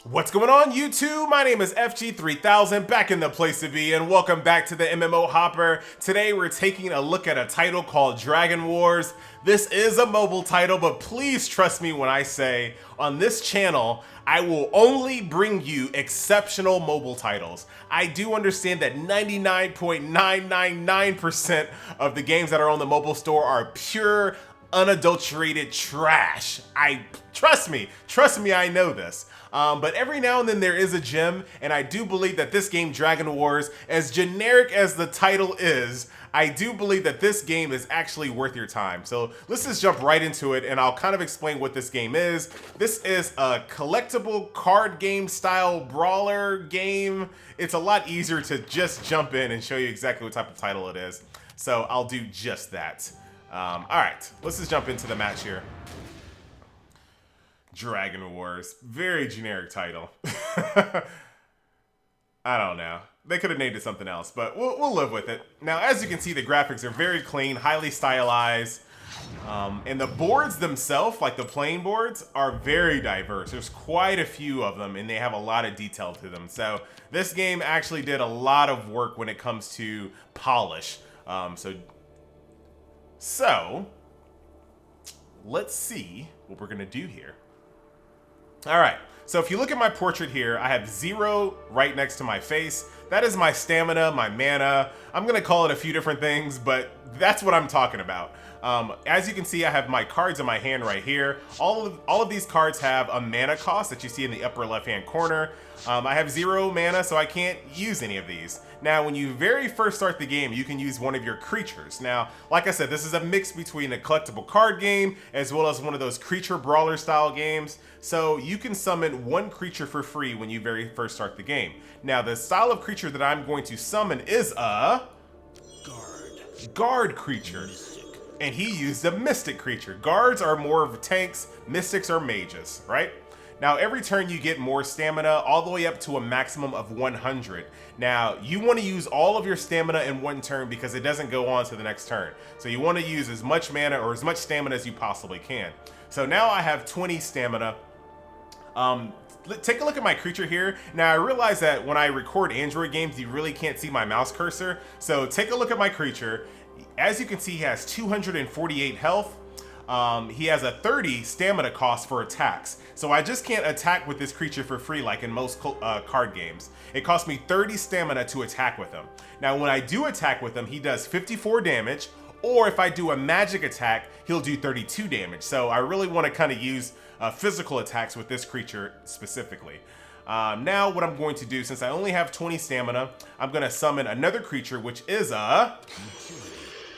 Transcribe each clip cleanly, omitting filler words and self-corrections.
What's going on, YouTube? My name is FG3000, back in the place to be, and welcome back to the MMO Hopper. Today we're taking a look at a title called Dragon Wars. This is a mobile title, but please trust me when I say on this channel, I will only bring you exceptional mobile titles. I do understand that 99.999% of the games that are on the mobile store are pure, unadulterated trash. Trust me, I know this. But every now and then there is a gem, and I do believe that this game, Dragon Wars, as generic as the title is, I do believe that this game is actually worth your time. So let's just jump right into it, and I'll kind of explain what this game is. This is a collectible card game style brawler game. It's a lot easier to just jump in and show you exactly what type of title it is. So I'll do just that. All right, let's just jump into the match here. Dragon Wars. Very generic title. I don't know. They could have named it something else, but we'll live with it. Now, as you can see, the graphics are very clean, highly stylized. And the boards themselves, like the playing boards, are very diverse. There's quite a few of them, and they have a lot of detail to them. So this game actually did a lot of work when it comes to polish. So let's see what we're going to do here. All right, so if you look at my portrait here, I have 0 right next to my face. That is my stamina, my mana. I'm gonna call it a few different things, but that's what I'm talking about. As you can see, I have my cards in my hand right here. All of these cards have a mana cost that you see in the upper left-hand corner. I have 0 mana, so I can't use any of these. Now, when you very first start the game, you can use one of your creatures. Now, like I said, this is a mix between a collectible card game as well as one of those creature brawler style games. So you can summon one creature for free when you very first start the game. Now, the style of creature that I'm going to summon is a guard creature. Mystic. And he used a mystic creature. Guards are more of tanks, mystics are mages, right? Now, every turn you get more stamina, all the way up to a maximum of 100. Now, you want to use all of your stamina in one turn because it doesn't go on to the next turn. So you want to use as much mana or as much stamina as you possibly can. So now I have 20 stamina. Take a look at my creature here. Now, I realize that when I record Android games, you really can't see my mouse cursor. So take a look at my creature. As you can see, he has 248 health. He has a 30 stamina cost for attacks. So I just can't attack with this creature for free like in most card games. It costs me 30 stamina to attack with him. Now, when I do attack with him, he does 54 damage. Or if I do a magic attack, he'll do 32 damage. So I really want to kind of use physical attacks with this creature specifically. Now what I'm going to do, since I only have 20 stamina, I'm going to summon another creature, which is a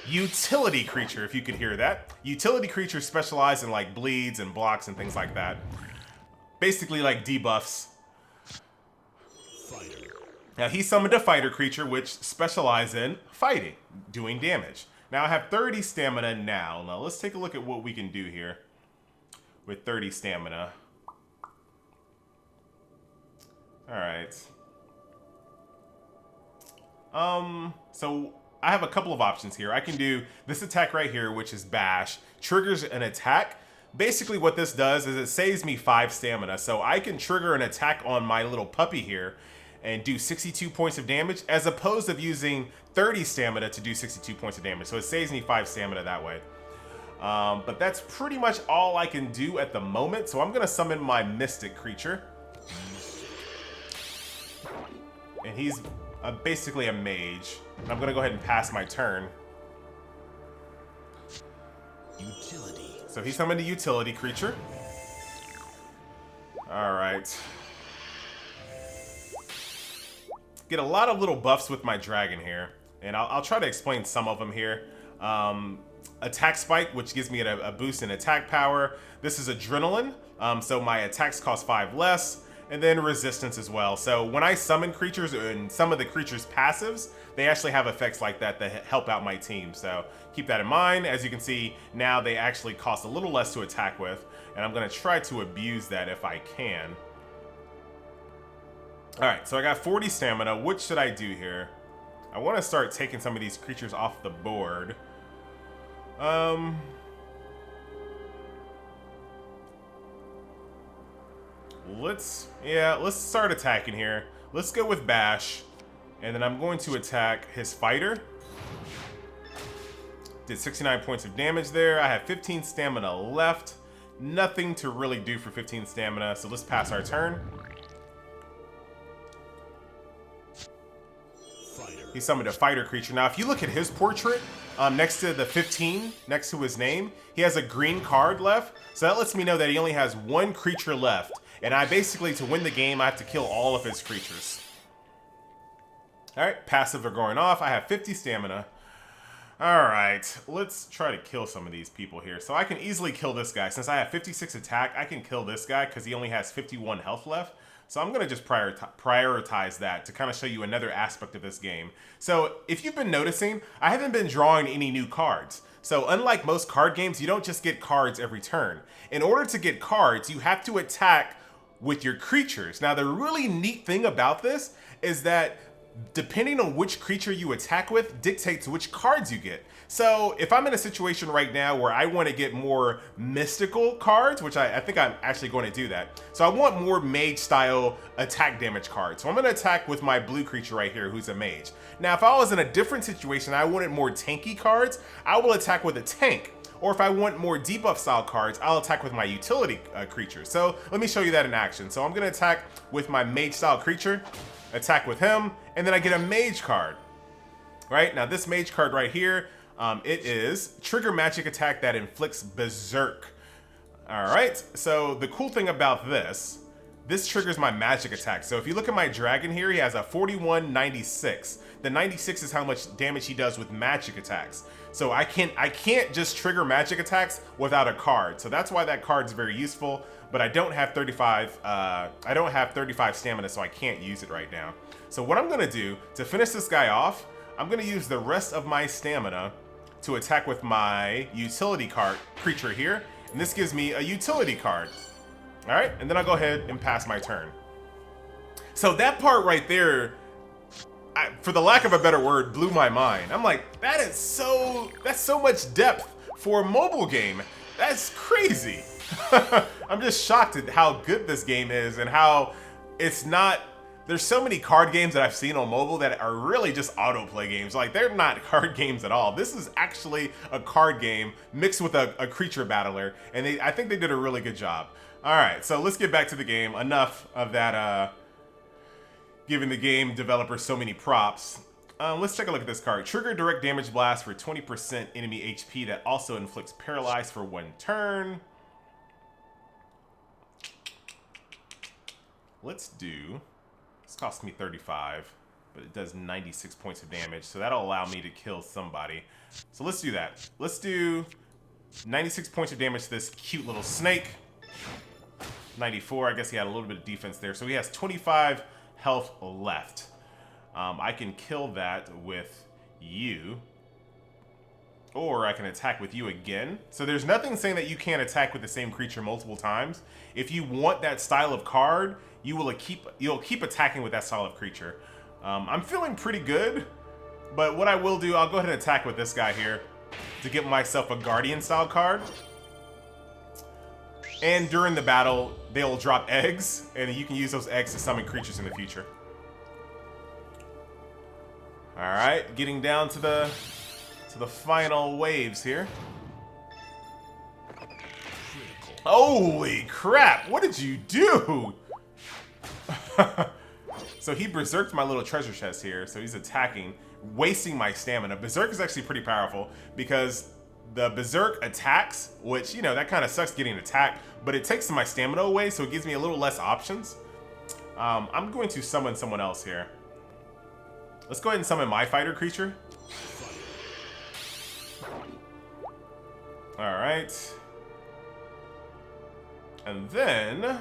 utility creature, if you could hear that. Utility creatures specialize in like bleeds and blocks and things like that. Basically like debuffs. Fighter. Now he summoned a fighter creature which specializes in fighting, doing damage. Now I have 30 stamina now. Now let's take a look at what we can do here with 30 stamina. All right. So I have a couple of options here. I can do this attack right here, which is bash, triggers an attack. Basically what this does is it saves me 5 stamina. So I can trigger an attack on my little puppy here and do 62 points of damage as opposed to using 30 stamina to do 62 points of damage. So it saves me 5 stamina that way. But that's pretty much all I can do at the moment. So I'm gonna summon my mystic creature. And he's basically a mage. And I'm gonna go ahead and pass my turn. Utility. So he summoned a utility creature. All right. Get a lot of little buffs with my dragon here. And I'll try to explain some of them here. Attack spike, which gives me a boost in attack power. This is adrenaline, so my attacks cost 5 less. And then resistance as well. So when I summon creatures and some of the creatures' passives, they actually have effects like that that help out my team. So keep that in mind. As you can see, now they actually cost a little less to attack with. And I'm gonna try to abuse that if I can. All right, so I got 40 stamina. What should I do here? I wanna start taking some of these creatures off the board. let's start attacking here. Let's go with Bash. And then I'm going to attack his fighter. Did 69 points of damage there. I have 15 stamina left. Nothing to really do for 15 stamina, so let's pass our turn. He summoned a fighter creature. Now, if you look at his portrait, next to the 15, next to his name, he has a green card left. So that lets me know that he only has one creature left. And I basically, to win the game, I have to kill all of his creatures. All right, passive are going off. I have 50 stamina. All right, let's try to kill some of these people here. So I can easily kill this guy. Since I have 56 attack, I can kill this guy because he only has 51 health left. So I'm going to just prioritize that to kind of show you another aspect of this game. So if you've been noticing, I haven't been drawing any new cards. So unlike most card games, you don't just get cards every turn. In order to get cards, you have to attack with your creatures. Now, the really neat thing about this is that depending on which creature you attack with dictates which cards you get. So if I'm in a situation right now where I want to get more mystical cards, which I think I'm actually going to do that. So I want more mage style attack damage cards. So I'm going to attack with my blue creature right here, who's a mage. Now, if I was in a different situation, I wanted more tanky cards, I will attack with a tank. Or if I want more debuff style cards, I'll attack with my utility creature. So let me show you that in action. So I'm going to attack with my mage style creature, attack with him, and then I get a mage card. Right, now this mage card right here, it is trigger magic attack that inflicts berserk. All right, so the cool thing about this triggers my magic attack. So if you look at my dragon here, he has a 4196. The 96 is how much damage he does with magic attacks. So I can't just trigger magic attacks without a card. So that's why that card is very useful. But I don't have 35. I don't have 35 stamina, so I can't use it right now. So what I'm gonna do to finish this guy off, I'm gonna use the rest of my stamina to attack with my utility card creature here, and this gives me a utility card. All right, and then I'll go ahead and pass my turn. So that part right there, for the lack of a better word, blew my mind. I'm like, that's so much depth for a mobile game. That's crazy. I'm just shocked at how good this game is and how it's not. There's so many card games that I've seen on mobile that are really just autoplay games. Like, they're not card games at all. This is actually a card game mixed with a creature battler, and I think they did a really good job. All right, so let's get back to the game. Enough of that, giving the game developers so many props. Let's take a look at this card. Trigger direct damage blast for 20% enemy HP that also inflicts paralyze for 1 turn. Let's do... This costs me 35, but it does 96 points of damage, so that'll allow me to kill somebody. So let's do that. Let's do 96 points of damage to this cute little snake. 94, I guess he had a little bit of defense there. So he has 25 health left. I can kill that with you. Or I can attack with you again. So there's nothing saying that you can't attack with the same creature multiple times. If you want that style of card, you'll keep attacking with that style of creature. I'm feeling pretty good, but what I will do, I'll go ahead and attack with this guy here to get myself a Guardian style card. And during the battle, they'll drop eggs, and you can use those eggs to summon creatures in the future. All right, getting down to the final waves here. Holy crap, what did you do? So he berserked my little treasure chest here, so he's attacking, wasting my stamina. Berserk is actually pretty powerful because the berserk attacks, which, you know, that kind of sucks getting attacked, but it takes my stamina away, so it gives me a little less options. I'm going to summon someone else here. Let's go ahead and summon my fighter creature. All right. And then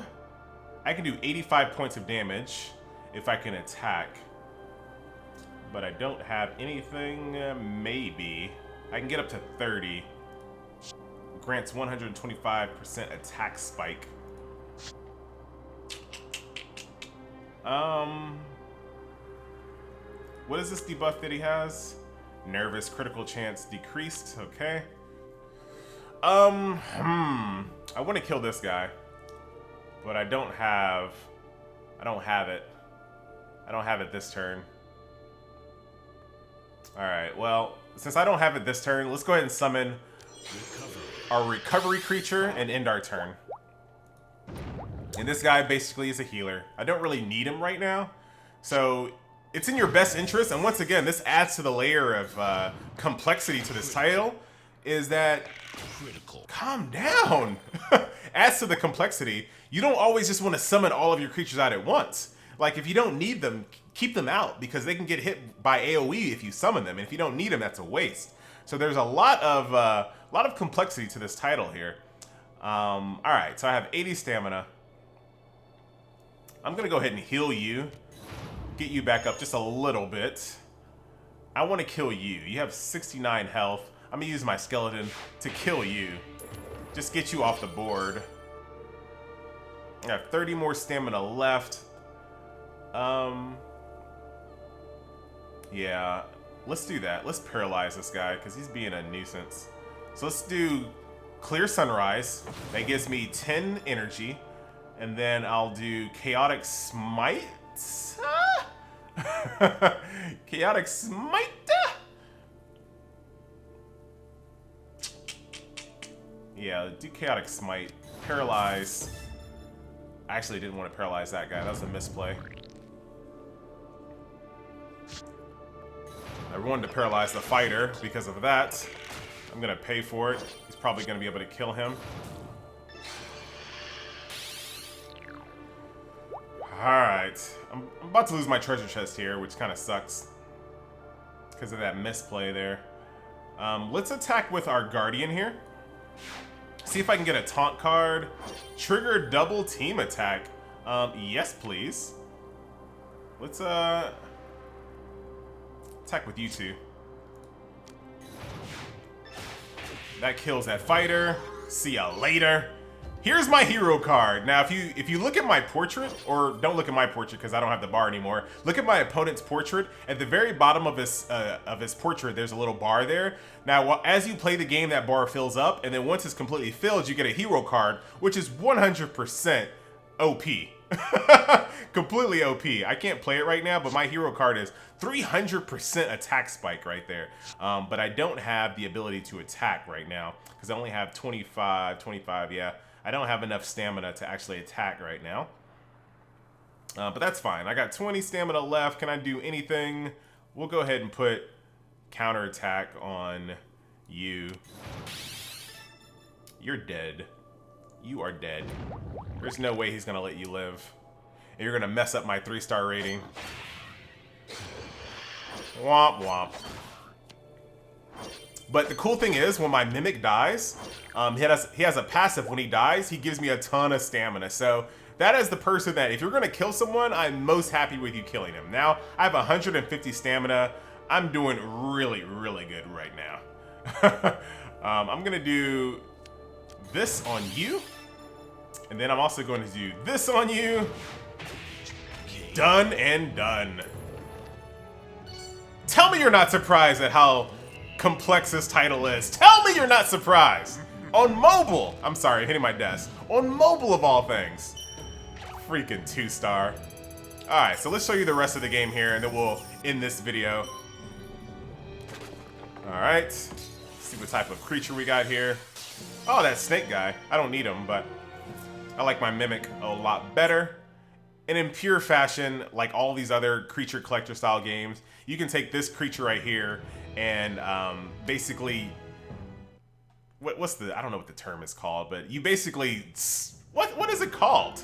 I can do 85 points of damage if I can attack. But I don't have anything, maybe. I can get up to 30. Grants 125% attack spike. What is this debuff that he has? Nervous critical chance decreased, okay. I want to kill this guy. but I don't have it. I don't have it this turn. Alright, well, since I don't have it this turn, let's go ahead and summon our recovery creature and end our turn. And this guy basically is a healer. I don't really need him right now. So it's in your best interest. And once again, this adds to the layer of complexity to this title. Is that Critical. calm down. Adds to the complexity. You don't always just want to summon all of your creatures out at once. Like if you don't need them, keep them out because they can get hit by AoE if you summon them. And if you don't need them, that's a waste. So there's a lot of complexity to this title here. All right, so I have 80 stamina. I'm gonna go ahead and heal you, get you back up just a little bit. I want to kill you. You have 69 health. I'm gonna use my skeleton to kill you. Just get you off the board. I have 30 more stamina left. Yeah, let's do that. Let's paralyze this guy because he's being a nuisance. So let's do Clear Sunrise. That gives me 10 energy. And then I'll do Chaotic Smite. Chaotic Smite. Yeah, do Chaotic Smite. Paralyze. I actually didn't want to paralyze that guy. That was a misplay. I wanted to paralyze the fighter because of that. I'm going to pay for it. He's probably going to be able to kill him. Alright. I'm about to lose my treasure chest here, which kind of sucks. Because of that misplay there. Let's attack with our Guardian here. See if I can get a taunt card. Trigger double team attack. Yes, please. Let's attack with you two. That kills that fighter. See ya later. Here's my hero card. Now, if you look at my portrait, or don't look at my portrait because I don't have the bar anymore. Look at my opponent's portrait. At the very bottom of his portrait, there's a little bar there. Now, as you play the game, that bar fills up, and then once it's completely filled, you get a hero card, which is 100% OP. Completely OP. I can't play it right now, but my hero card is 300% attack spike right there. But I don't have the ability to attack right now because I only have 25, yeah. I don't have enough stamina to actually attack right now. But that's fine. I got 20 stamina left. Can I do anything? We'll go ahead and put counterattack on you. You're dead. You are dead. There's no way he's gonna let you live. And you're gonna mess up my 3-star rating. Womp womp. But the cool thing is, when my Mimic dies, he has a passive. When he dies, he gives me a ton of stamina. So that is the person that, if you're going to kill someone, I'm most happy with you killing him. Now, I have 150 stamina. I'm doing really, really good right now. I'm going to do this on you. And then I'm also going to do this on you. Done and done. Tell me you're not surprised at how complex this title is. Tell me you're not surprised. On mobile. I'm sorry, hitting my desk. On mobile of all things. Freaking 2-star. Alright, so let's show you the rest of the game here and then we'll end this video. Alright. See what type of creature we got here. Oh, that snake guy. I don't need him, but I like my Mimic a lot better. And in pure fashion, like all these other creature collector style games, you can take this creature right here and basically, what's the, I don't know what the term is called, but you basically, what is it called?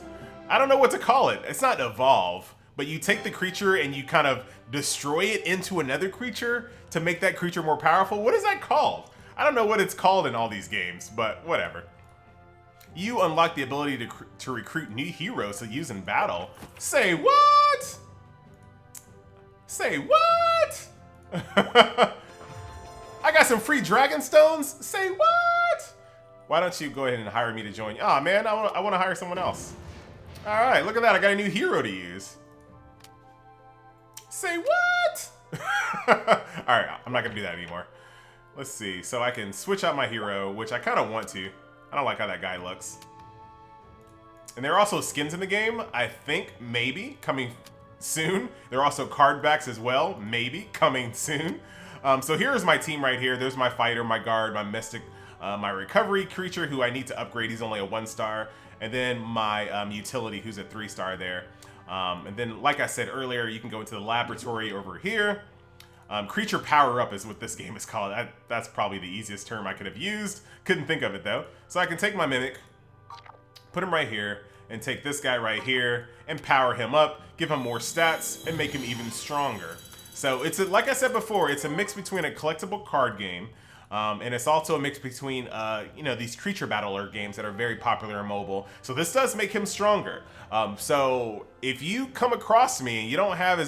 I don't know what to call it. It's not evolve, but you take the creature and you kind of destroy it into another creature to make that creature more powerful. What is that called? I don't know what it's called in all these games, but whatever. You unlock the ability to recruit new heroes to use in battle. Say what? Say what? I got some free dragon stones? Say what? Why don't you go ahead and hire me to join you? Aw, man, I want to hire someone else. All right, look at that. I got a new hero to use. Say what? All right, I'm not going to do that anymore. Let's see. So I can switch out my hero, which I kind of want to. I don't like how that guy looks. And there are also skins in the game, I think, maybe, coming soon. There are also card backs as well, maybe, coming soon. So here's my team right here. There's my fighter, my guard, my mystic, my recovery creature, who I need to upgrade. He's only a 1-star. And then my utility, who's a 3-star there. And then, like I said earlier, you can go into the laboratory over here. Creature power up is what this game is called. That's probably the easiest term I could have used. Couldn't think of it though. So I can take my mimic, put him right here, and take this guy right here and power him up, give him more stats, and make him even stronger. So it's like I said before, it's a mix between a collectible card game, and it's also a mix between these creature battler games that are very popular in mobile. So this does make him stronger. So if you come across me and you don't have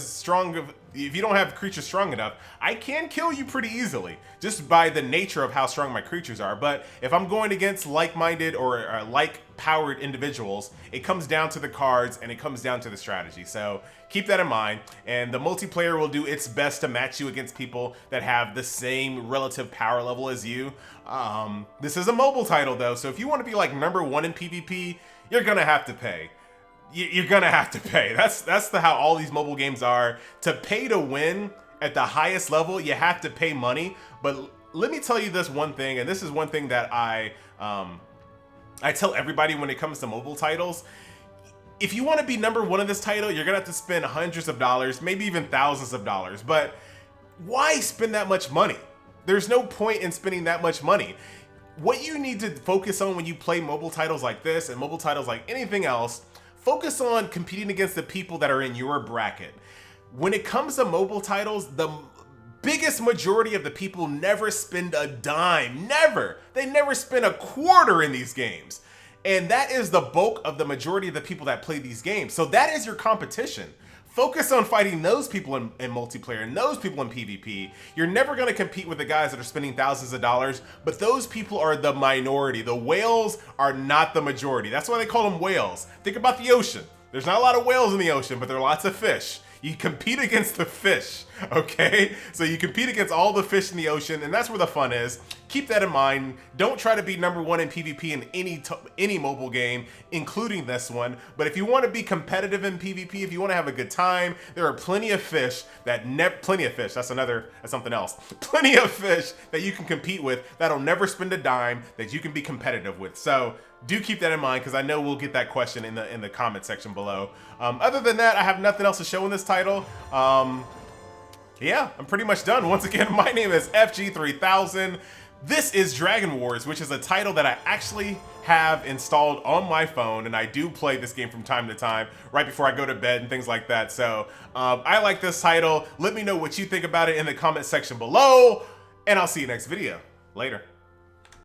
if you don't have creatures strong enough, I can kill you pretty easily just by the nature of how strong my creatures are. But if I'm going against like-minded or like-powered individuals, it comes down to the cards and it comes down to the strategy. So keep that in mind. And the multiplayer will do its best to match you against people that have the same relative power level as you. This is a mobile title though, so if you want to be like #1 in PvP, you're gonna have to pay. You're gonna have to pay. That's how all these mobile games are. To pay to win at the highest level, you have to pay money. But let me tell you this one thing, and this is one thing that I tell everybody when it comes to mobile titles. If you want to be #1 in this title, you're gonna have to spend hundreds of dollars, maybe even thousands of dollars. But why spend that much money? There's no point in spending that much money. What you need to focus on when you play mobile titles like this and mobile titles like anything else, focus on competing against the people that are in your bracket. When it comes to mobile titles, the biggest majority of the people never spend a dime. Never. They never spend a quarter in these games. And that is the bulk of the majority of the people that play these games. So that is your competition. Focus on fighting those people in multiplayer and those people in PvP. You're never going to compete with the guys that are spending thousands of dollars, but those people are the minority. The whales are not the majority. That's why they call them whales. Think about the ocean. There's not a lot of whales in the ocean, but there are lots of fish. You compete against the fish, okay? So you compete against all the fish in the ocean, and that's where the fun is. Keep that in mind. Don't try to be #1 in PvP in any mobile game, including this one. But if you want to be competitive in PvP, if you want to have a good time, there are plenty of fish that plenty of fish. That's something else. Plenty of fish that you can compete with that'll never spend a dime that you can be competitive with. So do keep that in mind, because I know we'll get that question in the comment section below. Other than that, I have nothing else to show in this title. Yeah, I'm pretty much done. Once again, my name is FG3000. This is Dragon Wars, which is a title that I actually have installed on my phone, and I do play this game from time to time, right before I go to bed and things like that. So I like this title. Let me know what you think about it in the comment section below, and I'll see you next video. Later.